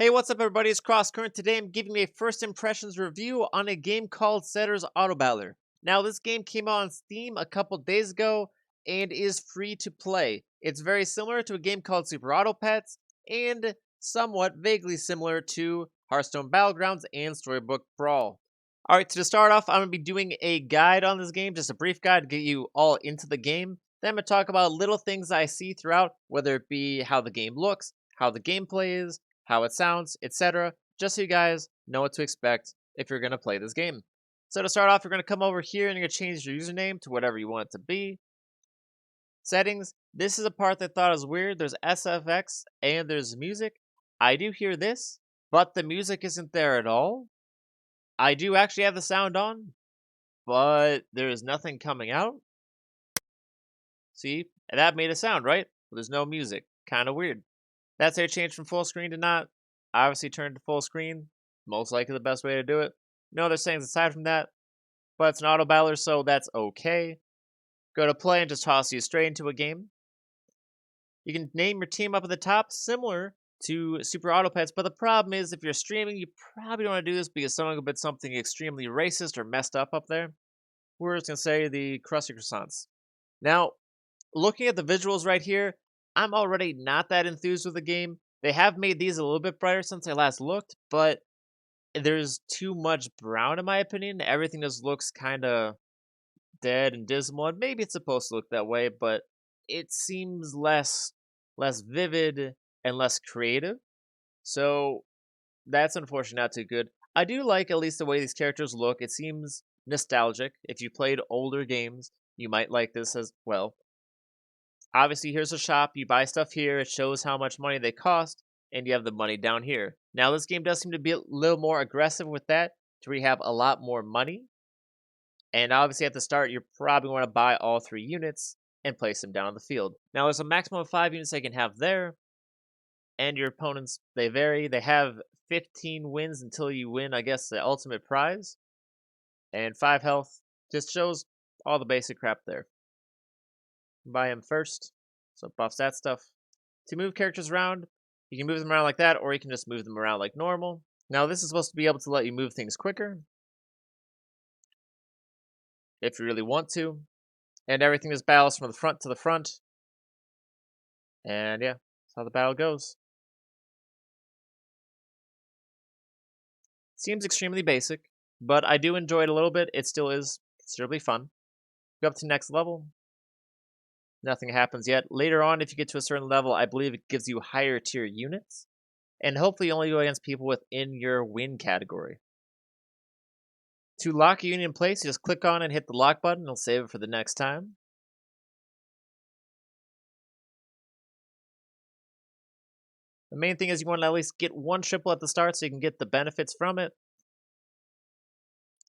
Hey, what's up, everybody? It's Crosscurrent. Today I'm giving you a first impressions review on a game called Setrs Auto Battler. Now, this game came out on Steam a couple days ago and is free to play. It's very similar to a game called Super Auto Pets and somewhat vaguely similar to Hearthstone Battlegrounds and Storybook Brawl. Alright, so to start off, I'm going to be doing a guide on this game, just a brief guide to get you all into the game. Then I'm going to talk about little things I see throughout, whether it be how the game looks, how the gameplay is, how it sounds, etc., just so you guys know what to expect if you're going to play this game. So to start off, you're going to come over here and you're going to change your username to whatever you want it to be. Settings. This is a part that I thought was weird. There's SFX and there's music. I do hear this, but the music isn't there at all. I do actually have the sound on, but there's nothing coming out. See? And that made a sound, right? Well, there's no music. Kind of weird. That's how you change from full screen to not. Obviously, turn to full screen. Most likely the best way to do it. No other settings aside from that. But it's an auto battler, so that's okay. Go to play and just toss you straight into a game. You can name your team up at the top, similar to Super Auto Pets, but the problem is if you're streaming, you probably don't want to do this because someone could put something extremely racist or messed up there. We're just going to say the Krusty Croissants. Now, looking at the visuals right here, I'm already not that enthused with the game. They have made these a little bit brighter since I last looked, but there's too much brown in my opinion. Everything just looks kind of dead and dismal, and maybe it's supposed to look that way, but it seems less vivid and less creative. So that's unfortunately not too good. I do like at least the way these characters look. It seems nostalgic. If you played older games, you might like this as well. Obviously, here's a shop. You buy stuff here. It shows how much money they cost, and you have the money down here. Now, this game does seem to be a little more aggressive with that, to where you have a lot more money. And obviously, at the start, you're probably going to buy all 3 units and place them down on the field. Now, there's a maximum of 5 units they can have there, and your opponents, they vary. They have 15 wins until you win, I guess, the ultimate prize, and 5 health. Just shows all the basic crap there. Buy him first, so it buffs that stuff. To move characters around, you can move them around like that, or you can just move them around like normal. Now, this is supposed to be able to let you move things quicker, if you really want to. And everything is battles from the front to the front. And yeah, that's how the battle goes. Seems extremely basic, but I do enjoy it a little bit. It still is considerably fun. Go up to next level. Nothing happens yet. Later on, if you get to a certain level, I believe it gives you higher tier units. And hopefully only go against people within your win category. To lock a unit in place, you just click on and hit the lock button. It'll save it for the next time. The main thing is you want to at least get 1 triple at the start so you can get the benefits from it.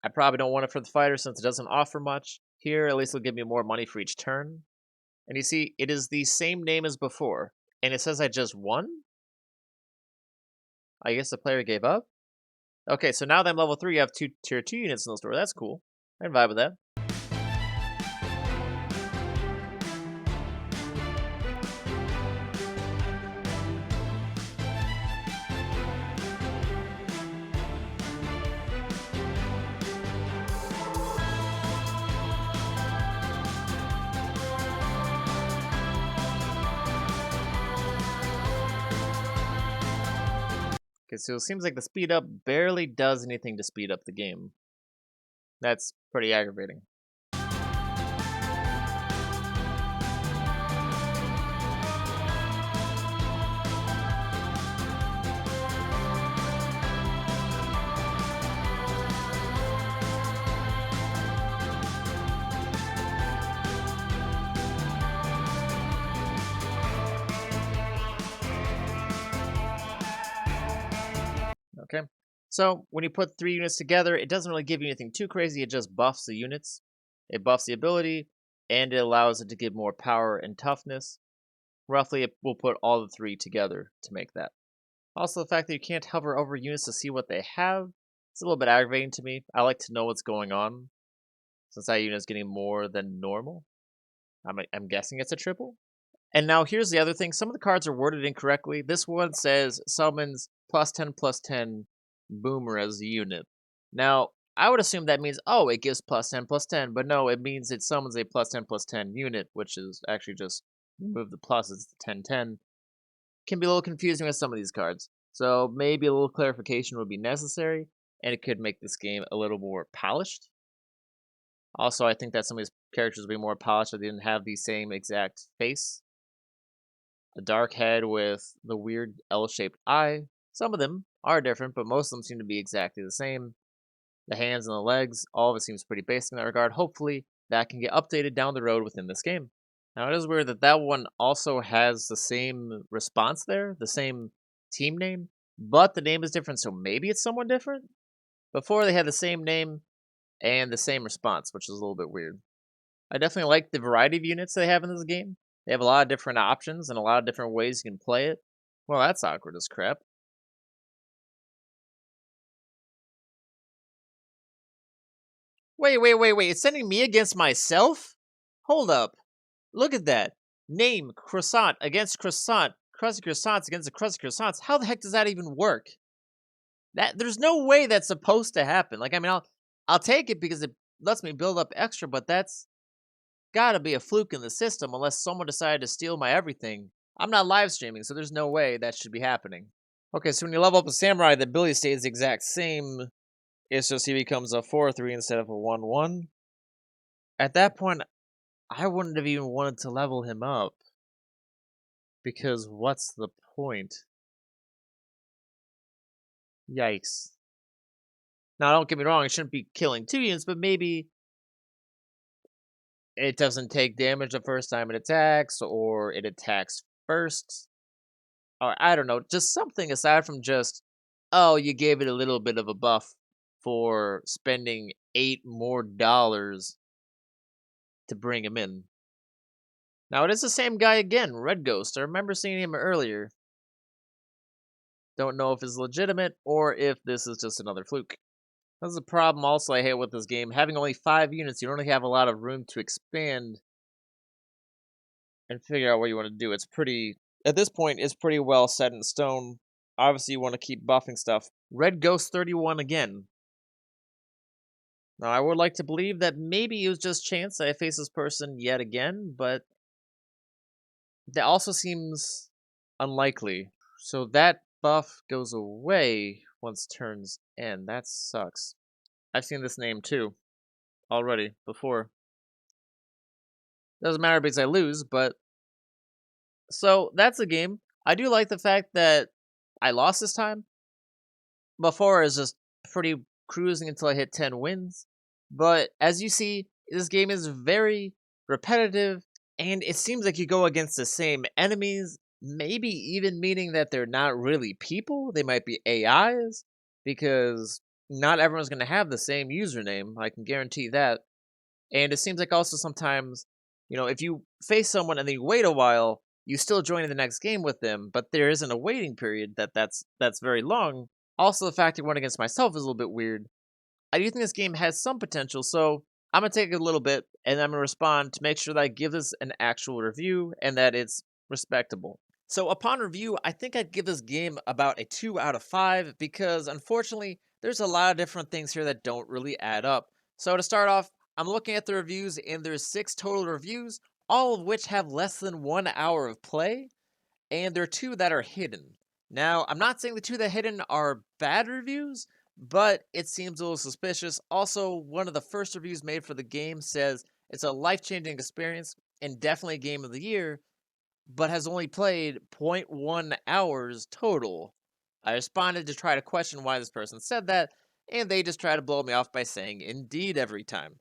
I probably don't want it for the fighter since it doesn't offer much. Here, at least it'll give me more money for each turn. And you see, it is the same name as before. And it says I just won? I guess the player gave up? Okay, so now that I'm level 3, you have 2 tier 2 units in the store. That's cool. I can vibe with that. Okay, so it seems like the speed up barely does anything to speed up the game. That's pretty aggravating. Okay, so when you put 3 units together, it doesn't really give you anything too crazy. It just buffs the units. It buffs the ability, and it allows it to give more power and toughness. Roughly, it will put all the 3 together to make that. Also, the fact that you can't hover over units to see what they have, it's a little bit aggravating to me. I like to know what's going on, since that unit is getting more than normal. I'm guessing it's a triple. And now here's the other thing. Some of the cards are worded incorrectly. This one says summons +10/+10 boomer as the unit. Now, I would assume that means, oh, it gives +10/+10, but no, it means it summons a +10/+10 unit, which is actually just remove the plus, it's the 10/10. Can be a little confusing with some of these cards. So maybe a little clarification would be necessary, and it could make this game a little more polished. Also, I think that some of these characters would be more polished if they didn't have the same exact face. The dark head with the weird L-shaped eye. Some of them are different, but most of them seem to be exactly the same. The hands and the legs, all of it seems pretty basic in that regard. Hopefully, that can get updated down the road within this game. Now, it is weird that that one also has the same response there, the same team name, but the name is different, so maybe it's someone different? Before, they had the same name and the same response, which is a little bit weird. I definitely like the variety of units they have in this game. They have a lot of different options and a lot of different ways you can play it. Well, that's awkward as crap. Wait. It's sending me against myself? Hold up. Look at that. Name croissant against croissant. Crusty croissants against the crusty croissants. How the heck does that even work? That there's no way that's supposed to happen. Like, I mean, I'll take it because it lets me build up extra, but that's gotta be a fluke in the system unless someone decided to steal my everything. I'm not live streaming, so there's no way that should be happening. Okay, so when you level up a samurai, the ability stays the exact same. It's just he becomes a 4/3 instead of a 1/1. At that point, I wouldn't have even wanted to level him up. Because what's the point? Yikes. Now, don't get me wrong, it shouldn't be killing 2 units, but maybe it doesn't take damage the first time it attacks, or it attacks first. Or I don't know, just something aside from just, oh, you gave it a little bit of a buff for spending $8 more to bring him in. Now it is the same guy again, Red Ghost. I remember seeing him earlier. Don't know if it's legitimate or if this is just another fluke. That's the problem also I hate with this game. Having only 5 units, you don't really have a lot of room to expand and figure out what you want to do. It's pretty, at this point, it's pretty well set in stone. Obviously, you want to keep buffing stuff. Red Ghost 31 again. Now, I would like to believe that maybe it was just chance that I face this person yet again, but that also seems unlikely. So that buff goes away once turns end. That sucks. I've seen this name too already before. Doesn't matter because I lose, but so that's the game. I do like the fact that I lost this time. Before I was just pretty cruising until I hit 10 wins. But as you see, this game is very repetitive and it seems like you go against the same enemies, maybe even meaning that they're not really people, they might be AIs because not everyone's going to have the same username. I can guarantee that. And it seems like also sometimes, if you face someone and then you wait a while, you still join in the next game with them, but there isn't a waiting period that's very long. Also, the fact I went against myself is a little bit weird. I do think this game has some potential, so I'm gonna take a little bit and I'm gonna respond to make sure that I give this an actual review and that it's respectable. So upon review, I think I'd give this game about a 2 out of 5 because unfortunately, there's a lot of different things here that don't really add up. So to start off, I'm looking at the reviews and there's 6 total reviews, all of which have less than 1 hour of play, and there are 2 that are hidden. Now, I'm not saying the 2 that are hidden are bad reviews, but it seems a little suspicious. Also, one of the first reviews made for the game says it's a life-changing experience and definitely a game of the year, but has only played zero point 0.1 hours total. I responded to try to question why this person said that, and they just try to blow me off by saying indeed every time.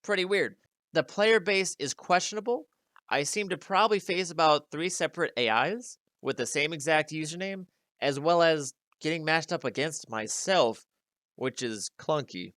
Pretty weird. The player base is questionable. I seem to probably face about 3 separate AIs with the same exact username, as well as getting matched up against myself, which is clunky.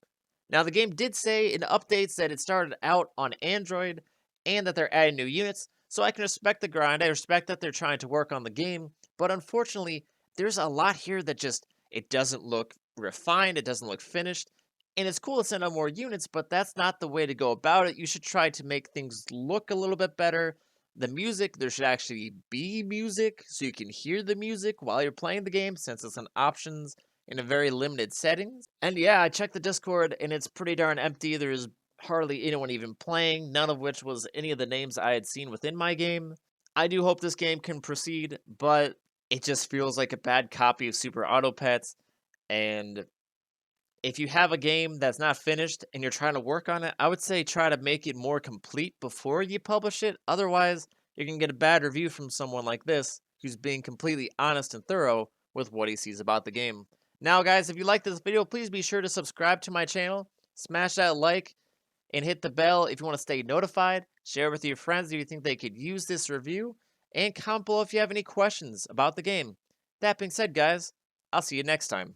Now, the game did say in updates that it started out on Android and that they're adding new units, so I can respect the grind. I respect that they're trying to work on the game, but unfortunately, there's a lot here that just it doesn't look refined, it doesn't look finished. And it's cool to send out more units, but that's not the way to go about it. You should try to make things look a little bit better, The music, there should actually be music so you can hear the music while you're playing the game since it's an options in a very limited settings. And yeah, I checked the Discord and it's pretty darn empty. There's hardly anyone even playing, none of which was any of the names I had seen within my game. I do hope this game can proceed, but it just feels like a bad copy of Super Auto Pets. And if you have a game that's not finished and you're trying to work on it, I would say try to make it more complete before you publish it. Otherwise, you can get a bad review from someone like this who's being completely honest and thorough with what he sees about the game. Now, guys, if you like this video, please be sure to subscribe to my channel, smash that like, and hit the bell if you want to stay notified. Share with your friends if you think they could use this review, and comment below if you have any questions about the game. That being said, guys, I'll see you next time.